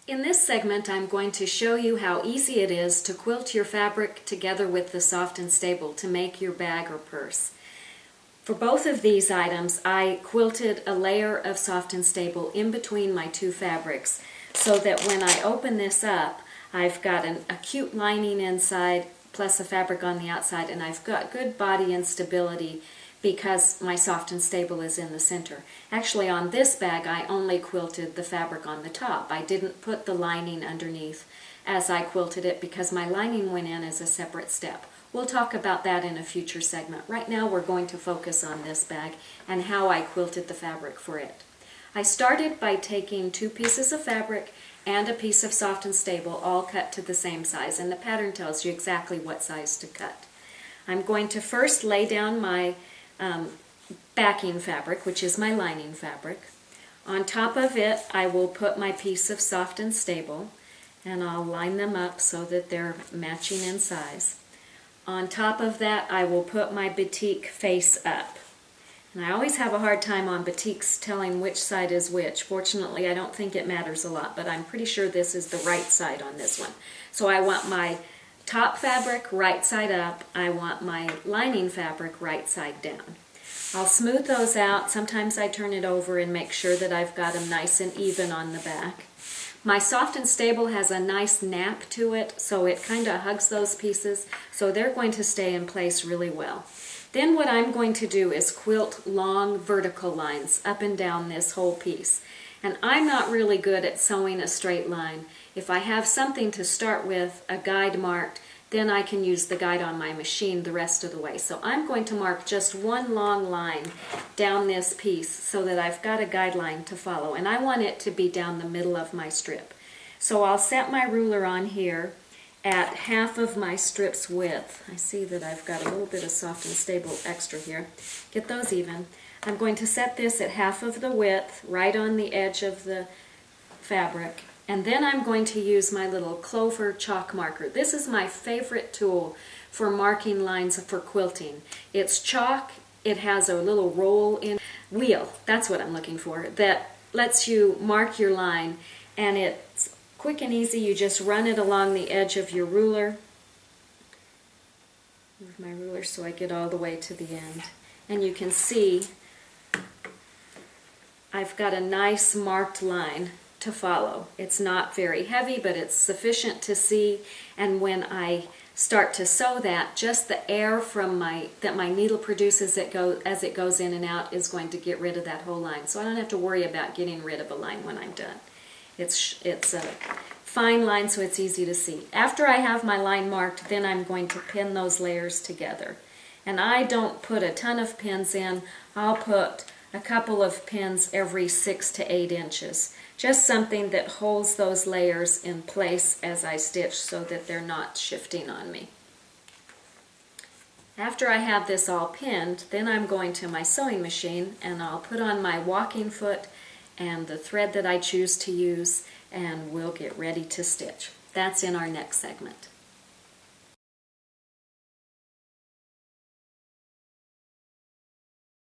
In this segment, I'm going to show you how easy it is to quilt your fabric together with the Soft and Stable to make your bag or purse. For both of these items, I quilted a layer of Soft and Stable in between my two fabrics so that when I open this up, I've got a cute lining inside plus a fabric on the outside, and I've got good body and stability because my Soft and Stable is in the center. Actually, on this bag, I only quilted the fabric on the top. I didn't put the lining underneath as I quilted it because my lining went in as a separate step. We'll talk about that in a future segment. Right now, we're going to focus on this bag and how I quilted the fabric for it. I started by taking 2 pieces of fabric and a piece of Soft and Stable, all cut to the same size, and the pattern tells you exactly what size to cut. I'm going to first lay down my backing fabric, which is my lining fabric. On top of it, I will put my piece of Soft and Stable, and I'll line them up so that they're matching in size. On top of that, I will put my batik face up. And I always have a hard time on batiks telling which side is which. Fortunately, I don't think it matters a lot, but I'm pretty sure this is the right side on this one. So I want my top fabric right side up. I want my lining fabric right side down. I'll smooth those out. Sometimes I turn it over and make sure that I've got them nice and even on the back. My Soft and Stable has a nice nap to it, so it kind of hugs those pieces, so they're going to stay in place really well. Then what I'm going to do is quilt long vertical lines up and down this whole piece. And I'm not really good at sewing a straight line. If I have something to start with, a guide marked, then I can use the guide on my machine the rest of the way. So I'm going to mark just one long line down this piece so that I've got a guideline to follow. And I want it to be down the middle of my strip. So I'll set my ruler on here at half of my strip's width. I see that I've got a little bit of Soft and Stable extra here. Get those even. I'm going to set this at half of the width, right on the edge of the fabric. And then I'm going to use my little Clover chalk marker. This is my favorite tool for marking lines for quilting. It's chalk, it has a little roll-in wheel, that's what I'm looking for, that lets you mark your line, and it's quick and easy. You just run it along the edge of your ruler. Move my ruler so I get all the way to the end. And you can see I've got a nice marked line to follow. It's not very heavy, but it's sufficient to see, and when I start to sew that, just the air from that my needle produces as it goes in and out is going to get rid of that whole line. So I don't have to worry about getting rid of a line when I'm done. It's a fine line, so it's easy to see. After I have my line marked, then I'm going to pin those layers together. And I don't put a ton of pins in. I'll put a couple of pins every 6 to 8 inches. Just something that holds those layers in place as I stitch so that they're not shifting on me. After I have this all pinned, then I'm going to my sewing machine and I'll put on my walking foot and the thread that I choose to use, and we'll get ready to stitch. That's in our next segment.